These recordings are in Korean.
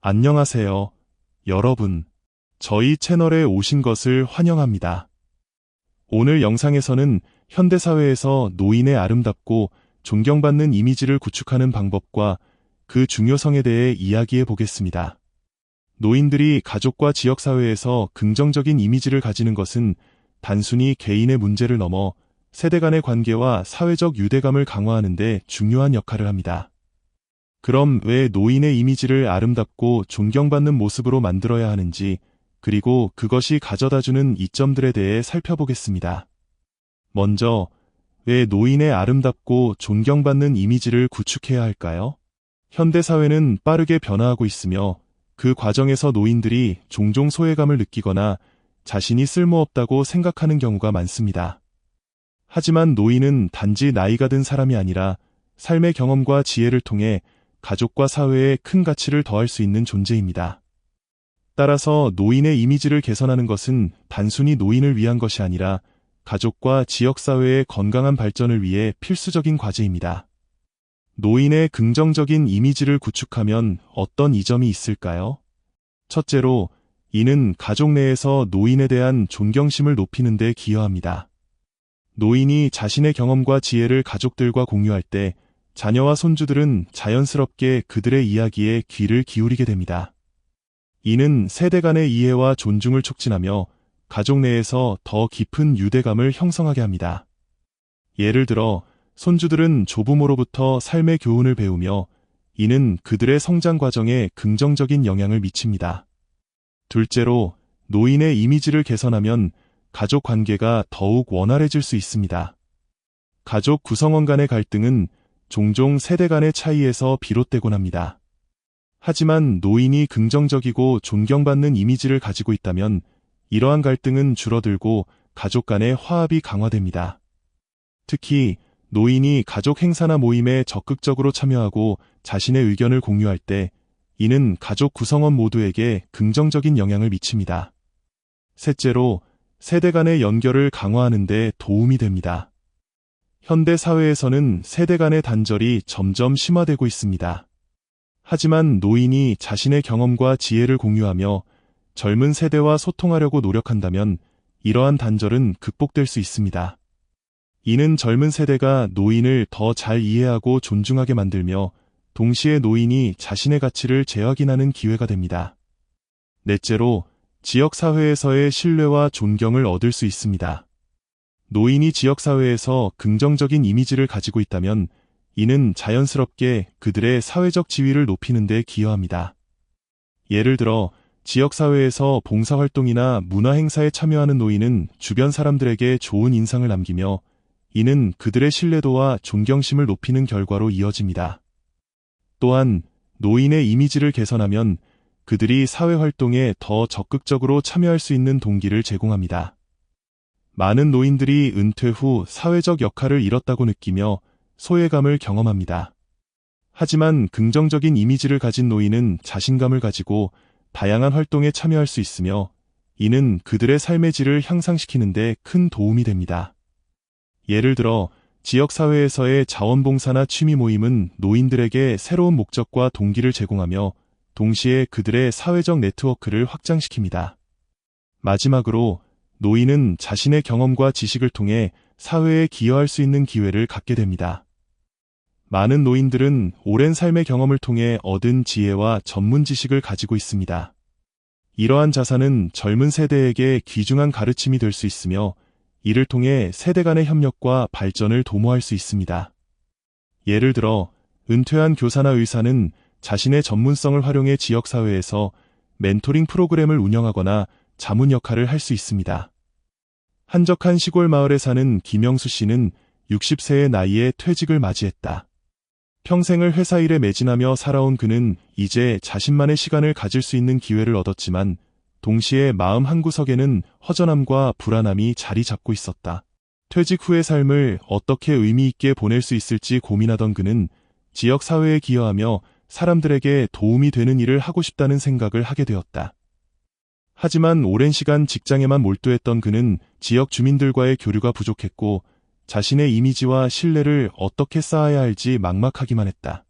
안녕하세요, 여러분. 저희 채널에 오신 것을 환영합니다. 오늘 영상에서는 현대사회에서 노인의 아름답고 존경받는 이미지를 구축하는 방법과 그 중요성에 대해 이야기해 보겠습니다. 노인들이 가족과 지역사회에서 긍정적인 이미지를 가지는 것은 단순히 개인의 문제를 넘어 세대 간의 관계와 사회적 유대감을 강화하는 데 중요한 역할을 합니다. 그럼 왜 노인의 이미지를 아름답고 존경받는 모습으로 만들어야 하는지, 그리고 그것이 가져다주는 이점들에 대해 살펴보겠습니다. 먼저, 왜 노인의 아름답고 존경받는 이미지를 구축해야 할까요? 현대사회는 빠르게 변화하고 있으며 그 과정에서 노인들이 종종 소외감을 느끼거나 자신이 쓸모없다고 생각하는 경우가 많습니다. 하지만 노인은 단지 나이가 든 사람이 아니라 삶의 경험과 지혜를 통해 가족과 사회에 큰 가치를 더할 수 있는 존재입니다. 따라서 노인의 이미지를 개선하는 것은 단순히 노인을 위한 것이 아니라 가족과 지역사회의 건강한 발전을 위해 필수적인 과제입니다. 노인의 긍정적인 이미지를 구축하면 어떤 이점이 있을까요? 첫째로, 이는 가족 내에서 노인에 대한 존경심을 높이는 데 기여합니다. 노인이 자신의 경험과 지혜를 가족들과 공유할 때 자녀와 손주들은 자연스럽게 그들의 이야기에 귀를 기울이게 됩니다. 이는 세대 간의 이해와 존중을 촉진하며 가족 내에서 더 깊은 유대감을 형성하게 합니다. 예를 들어, 손주들은 조부모로부터 삶의 교훈을 배우며 이는 그들의 성장 과정에 긍정적인 영향을 미칩니다. 둘째로, 노인의 이미지를 개선하면 가족 관계가 더욱 원활해질 수 있습니다. 가족 구성원 간의 갈등은 종종 세대 간의 차이에서 비롯되곤 합니다. 하지만 노인이 긍정적이고 존경받는 이미지를 가지고 있다면 이러한 갈등은 줄어들고 가족 간의 화합이 강화됩니다. 특히 노인이 가족 행사나 모임에 적극적으로 참여하고 자신의 의견을 공유할 때 이는 가족 구성원 모두에게 긍정적인 영향을 미칩니다. 셋째로, 세대 간의 연결을 강화하는 데 도움이 됩니다. 현대 사회에서는 세대 간의 단절이 점점 심화되고 있습니다. 하지만 노인이 자신의 경험과 지혜를 공유하며 젊은 세대와 소통하려고 노력한다면 이러한 단절은 극복될 수 있습니다. 이는 젊은 세대가 노인을 더 잘 이해하고 존중하게 만들며 동시에 노인이 자신의 가치를 재확인하는 기회가 됩니다. 넷째로, 지역사회에서의 신뢰와 존경을 얻을 수 있습니다. 노인이 지역사회에서 긍정적인 이미지를 가지고 있다면 이는 자연스럽게 그들의 사회적 지위를 높이는 데 기여합니다. 예를 들어, 지역사회에서 봉사활동이나 문화행사에 참여하는 노인은 주변 사람들에게 좋은 인상을 남기며 이는 그들의 신뢰도와 존경심을 높이는 결과로 이어집니다. 또한 노인의 이미지를 개선하면 그들이 사회활동에 더 적극적으로 참여할 수 있는 동기를 제공합니다. 많은 노인들이 은퇴 후 사회적 역할을 잃었다고 느끼며 소외감을 경험합니다. 하지만 긍정적인 이미지를 가진 노인은 자신감을 가지고 다양한 활동에 참여할 수 있으며 이는 그들의 삶의 질을 향상시키는 데 큰 도움이 됩니다. 예를 들어, 지역사회에서의 자원봉사나 취미 모임은 노인들에게 새로운 목적과 동기를 제공하며 동시에 그들의 사회적 네트워크를 확장시킵니다. 마지막으로, 노인은 자신의 경험과 지식을 통해 사회에 기여할 수 있는 기회를 갖게 됩니다. 많은 노인들은 오랜 삶의 경험을 통해 얻은 지혜와 전문 지식을 가지고 있습니다. 이러한 자산은 젊은 세대에게 귀중한 가르침이 될 수 있으며 이를 통해 세대 간의 협력과 발전을 도모할 수 있습니다. 예를 들어, 은퇴한 교사나 의사는 자신의 전문성을 활용해 지역사회에서 멘토링 프로그램을 운영하거나 자문 역할을 할 수 있습니다. 한적한 시골 마을에 사는 김영수 씨는 60세의 나이에 퇴직을 맞이했다. 평생을 회사 일에 매진하며 살아온 그는 이제 자신만의 시간을 가질 수 있는 기회를 얻었지만 동시에 마음 한구석에는 허전함과 불안함이 자리 잡고 있었다. 퇴직 후의 삶을 어떻게 의미 있게 보낼 수 있을지 고민하던 그는 지역사회에 기여하며 사람들에게 도움이 되는 일을 하고 싶다는 생각을 하게 되었다. 하지만 오랜 시간 직장에만 몰두했던 그는 지역 주민들과의 교류가 부족했고 자신의 이미지와 신뢰를 어떻게 쌓아야 할지 막막하기만 했다.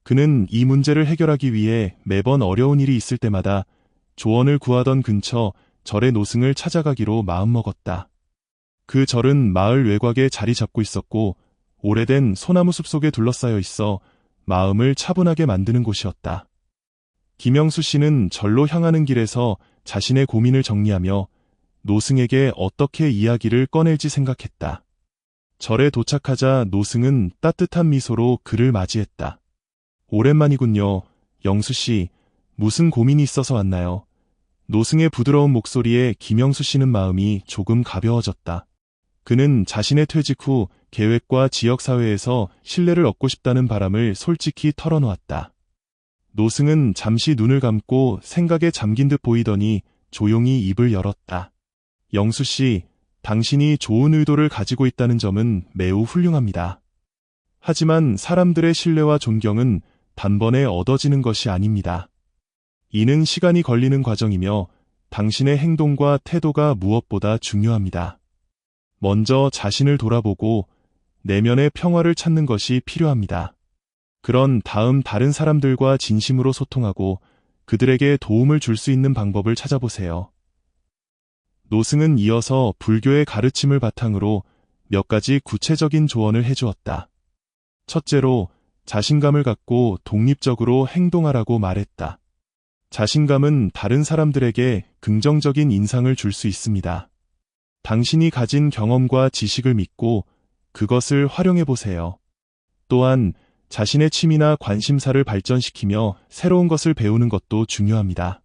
그는 이 문제를 해결하기 위해 매번 어려운 일이 있을 때마다 조언을 구하던 근처 절의 노승을 찾아가기로 마음먹었다. 그 절은 마을 외곽에 자리 잡고 있었고 오래된 소나무 숲 속에 둘러싸여 있어 마음을 차분하게 만드는 곳이었다. 김영수 씨는 절로 향하는 길에서 자신의 고민을 정리하며 노승에게 어떻게 이야기를 꺼낼지 생각했다. 절에 도착하자 노승은 따뜻한 미소로 그를 맞이했다. 오랜만이군요. 영수 씨, 무슨 고민이 있어서 왔나요? 노승의 부드러운 목소리에 김영수 씨는 마음이 조금 가벼워졌다. 그는 자신의 퇴직 후 계획과 지역사회에서 신뢰를 얻고 싶다는 바람을 솔직히 털어놓았다. 노승은 잠시 눈을 감고 생각에 잠긴 듯 보이더니 조용히 입을 열었다. 영수 씨, 당신이 좋은 의도를 가지고 있다는 점은 매우 훌륭합니다. 하지만 사람들의 신뢰와 존경은 단번에 얻어지는 것이 아닙니다. 이는 시간이 걸리는 과정이며 당신의 행동과 태도가 무엇보다 중요합니다. 먼저 자신을 돌아보고 내면의 평화를 찾는 것이 필요합니다. 그런 다음 다른 사람들과 진심으로 소통하고 그들에게 도움을 줄 수 있는 방법을 찾아보세요. 노승은 이어서 불교의 가르침을 바탕으로 몇 가지 구체적인 조언을 해주었다. 첫째로 자신감을 갖고 독립적으로 행동하라고 말했다. 자신감은 다른 사람들에게 긍정적인 인상을 줄 수 있습니다. 당신이 가진 경험과 지식을 믿고 그것을 활용해 보세요. 또한 자신의 취미나 관심사를 발전시키며 새로운 것을 배우는 것도 중요합니다.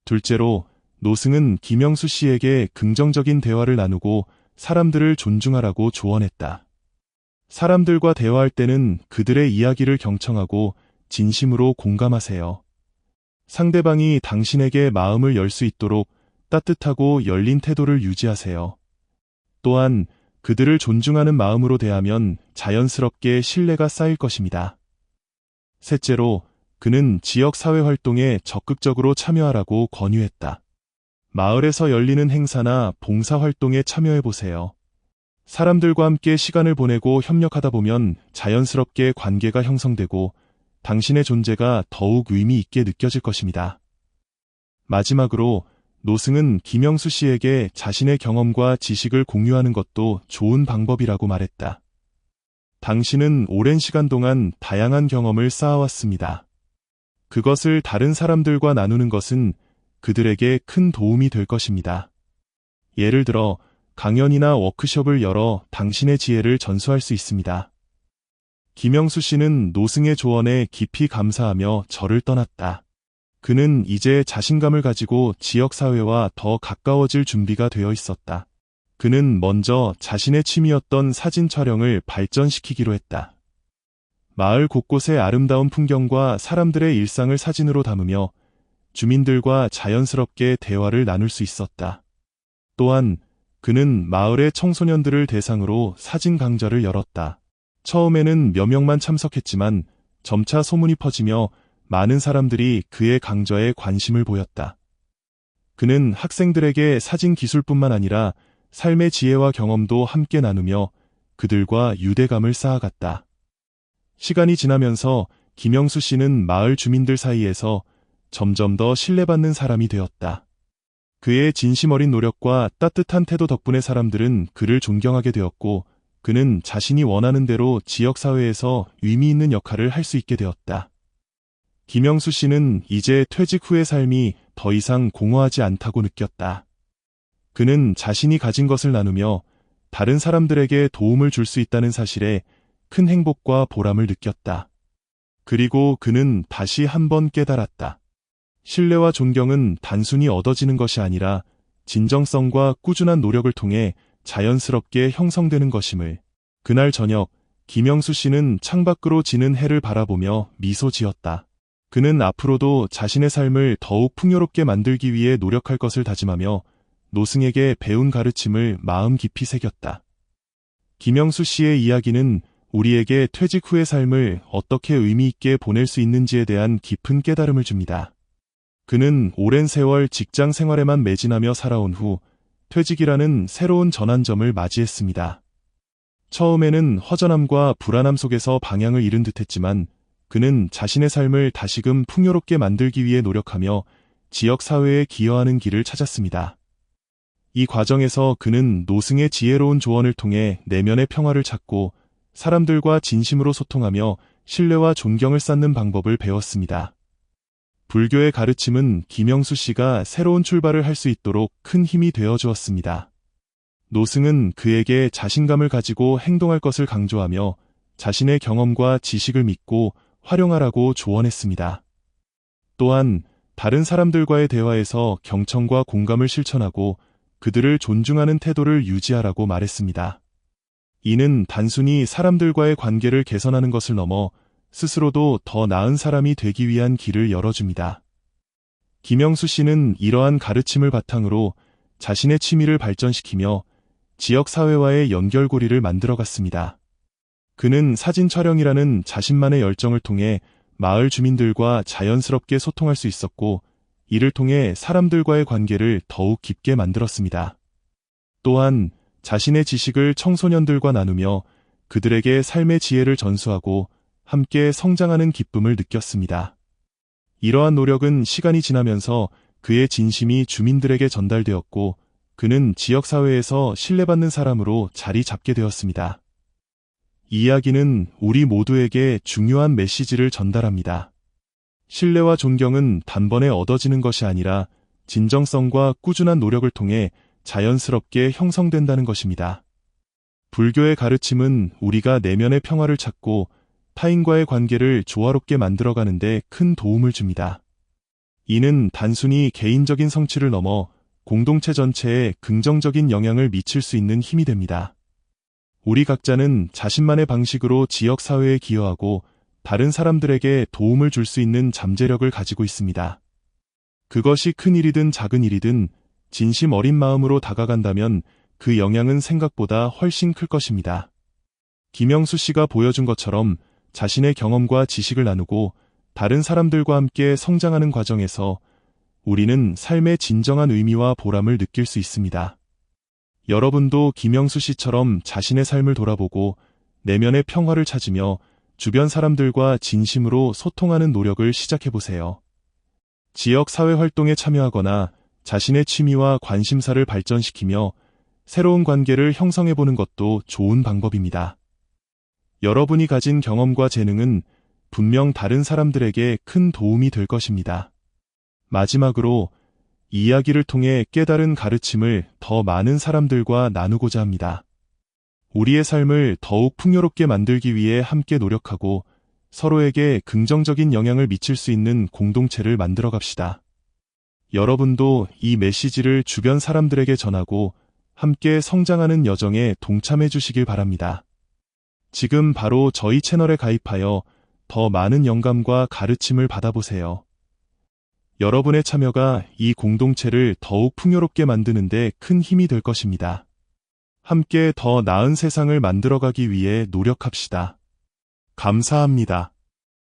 둘째로, 노승은 김영수 씨에게 긍정적인 대화를 나누고 사람들을 존중하라고 조언했다. 사람들과 대화할 때는 그들의 이야기를 경청하고 진심으로 공감하세요. 상대방이 당신에게 마음을 열 수 있도록 따뜻하고 열린 태도를 유지하세요. 또한 그들을 존중하는 마음으로 대하면 자연스럽게 신뢰가 쌓일 것입니다. 셋째로, 그는 지역 사회 활동에 적극적으로 참여하라고 권유했다. 마을에서 열리는 행사나 봉사 활동에 참여해 보세요. 사람들과 함께 시간을 보내고 협력하다 보면 자연스럽게 관계가 형성되고 당신의 존재가 더욱 의미 있게 느껴질 것입니다. 마지막으로 노승은 김영수 씨에게 자신의 경험과 지식을 공유하는 것도 좋은 방법이라고 말했다. 당신은 오랜 시간 동안 다양한 경험을 쌓아왔습니다. 그것을 다른 사람들과 나누는 것은 그들에게 큰 도움이 될 것입니다. 예를 들어 강연이나 워크숍을 열어 당신의 지혜를 전수할 수 있습니다. 김영수 씨는 노승의 조언에 깊이 감사하며 절을 떠났다. 그는 이제 자신감을 가지고 지역사회와 더 가까워질 준비가 되어 있었다. 그는 먼저 자신의 취미였던 사진 촬영을 발전시키기로 했다. 마을 곳곳의 아름다운 풍경과 사람들의 일상을 사진으로 담으며 주민들과 자연스럽게 대화를 나눌 수 있었다. 또한 그는 마을의 청소년들을 대상으로 사진 강좌를 열었다. 처음에는 몇 명만 참석했지만 점차 소문이 퍼지며 많은 사람들이 그의 강좌에 관심을 보였다. 그는 학생들에게 사진 기술뿐만 아니라 삶의 지혜와 경험도 함께 나누며 그들과 유대감을 쌓아갔다. 시간이 지나면서 김영수 씨는 마을 주민들 사이에서 점점 더 신뢰받는 사람이 되었다. 그의 진심 어린 노력과 따뜻한 태도 덕분에 사람들은 그를 존경하게 되었고 그는 자신이 원하는 대로 지역사회에서 의미 있는 역할을 할 수 있게 되었다. 김영수 씨는 이제 퇴직 후의 삶이 더 이상 공허하지 않다고 느꼈다. 그는 자신이 가진 것을 나누며 다른 사람들에게 도움을 줄 수 있다는 사실에 큰 행복과 보람을 느꼈다. 그리고 그는 다시 한번 깨달았다. 신뢰와 존경은 단순히 얻어지는 것이 아니라 진정성과 꾸준한 노력을 통해 자연스럽게 형성되는 것임을. 그날 저녁, 김영수 씨는 창밖으로 지는 해를 바라보며 미소 지었다. 그는 앞으로도 자신의 삶을 더욱 풍요롭게 만들기 위해 노력할 것을 다짐하며 노승에게 배운 가르침을 마음 깊이 새겼다. 김영수 씨의 이야기는 우리에게 퇴직 후의 삶을 어떻게 의미 있게 보낼 수 있는지에 대한 깊은 깨달음을 줍니다. 그는 오랜 세월 직장 생활에만 매진하며 살아온 후 퇴직이라는 새로운 전환점을 맞이했습니다. 처음에는 허전함과 불안함 속에서 방향을 잃은 듯했지만 그는 자신의 삶을 다시금 풍요롭게 만들기 위해 노력하며 지역 사회에 기여하는 길을 찾았습니다. 이 과정에서 그는 노승의 지혜로운 조언을 통해 내면의 평화를 찾고 사람들과 진심으로 소통하며 신뢰와 존경을 쌓는 방법을 배웠습니다. 불교의 가르침은 김영수 씨가 새로운 출발을 할 수 있도록 큰 힘이 되어 주었습니다. 노승은 그에게 자신감을 가지고 행동할 것을 강조하며 자신의 경험과 지식을 믿고 활용하라고 조언했습니다. 또한 다른 사람들과의 대화에서 경청과 공감을 실천하고 그들을 존중하는 태도를 유지하라고 말했습니다. 이는 단순히 사람들과의 관계를 개선하는 것을 넘어 스스로도 더 나은 사람이 되기 위한 길을 열어줍니다. 김영수 씨는 이러한 가르침을 바탕으로 자신의 취미를 발전시키며 지역 사회와의 연결고리를 만들어갔습니다. 그는 사진 촬영이라는 자신만의 열정을 통해 마을 주민들과 자연스럽게 소통할 수 있었고, 이를 통해 사람들과의 관계를 더욱 깊게 만들었습니다. 또한 자신의 지식을 청소년들과 나누며 그들에게 삶의 지혜를 전수하고 함께 성장하는 기쁨을 느꼈습니다. 이러한 노력은 시간이 지나면서 그의 진심이 주민들에게 전달되었고, 그는 지역사회에서 신뢰받는 사람으로 자리 잡게 되었습니다. 이 이야기는 우리 모두에게 중요한 메시지를 전달합니다. 신뢰와 존경은 단번에 얻어지는 것이 아니라 진정성과 꾸준한 노력을 통해 자연스럽게 형성된다는 것입니다. 불교의 가르침은 우리가 내면의 평화를 찾고 타인과의 관계를 조화롭게 만들어가는 데 큰 도움을 줍니다. 이는 단순히 개인적인 성취를 넘어 공동체 전체에 긍정적인 영향을 미칠 수 있는 힘이 됩니다. 우리 각자는 자신만의 방식으로 지역사회에 기여하고 다른 사람들에게 도움을 줄 수 있는 잠재력을 가지고 있습니다. 그것이 큰 일이든 작은 일이든 진심 어린 마음으로 다가간다면 그 영향은 생각보다 훨씬 클 것입니다. 김영수 씨가 보여준 것처럼 자신의 경험과 지식을 나누고 다른 사람들과 함께 성장하는 과정에서 우리는 삶의 진정한 의미와 보람을 느낄 수 있습니다. 여러분도 김영수 씨처럼 자신의 삶을 돌아보고 내면의 평화를 찾으며 주변 사람들과 진심으로 소통하는 노력을 시작해보세요. 지역 사회 활동에 참여하거나 자신의 취미와 관심사를 발전시키며 새로운 관계를 형성해보는 것도 좋은 방법입니다. 여러분이 가진 경험과 재능은 분명 다른 사람들에게 큰 도움이 될 것입니다. 마지막으로 이 이야기를 통해 깨달은 가르침을 더 많은 사람들과 나누고자 합니다. 우리의 삶을 더욱 풍요롭게 만들기 위해 함께 노력하고 서로에게 긍정적인 영향을 미칠 수 있는 공동체를 만들어 갑시다. 여러분도 이 메시지를 주변 사람들에게 전하고 함께 성장하는 여정에 동참해 주시길 바랍니다. 지금 바로 저희 채널에 가입하여 더 많은 영감과 가르침을 받아보세요. 여러분의 참여가 이 공동체를 더욱 풍요롭게 만드는 데 큰 힘이 될 것입니다. 함께 더 나은 세상을 만들어가기 위해 노력합시다. 감사합니다.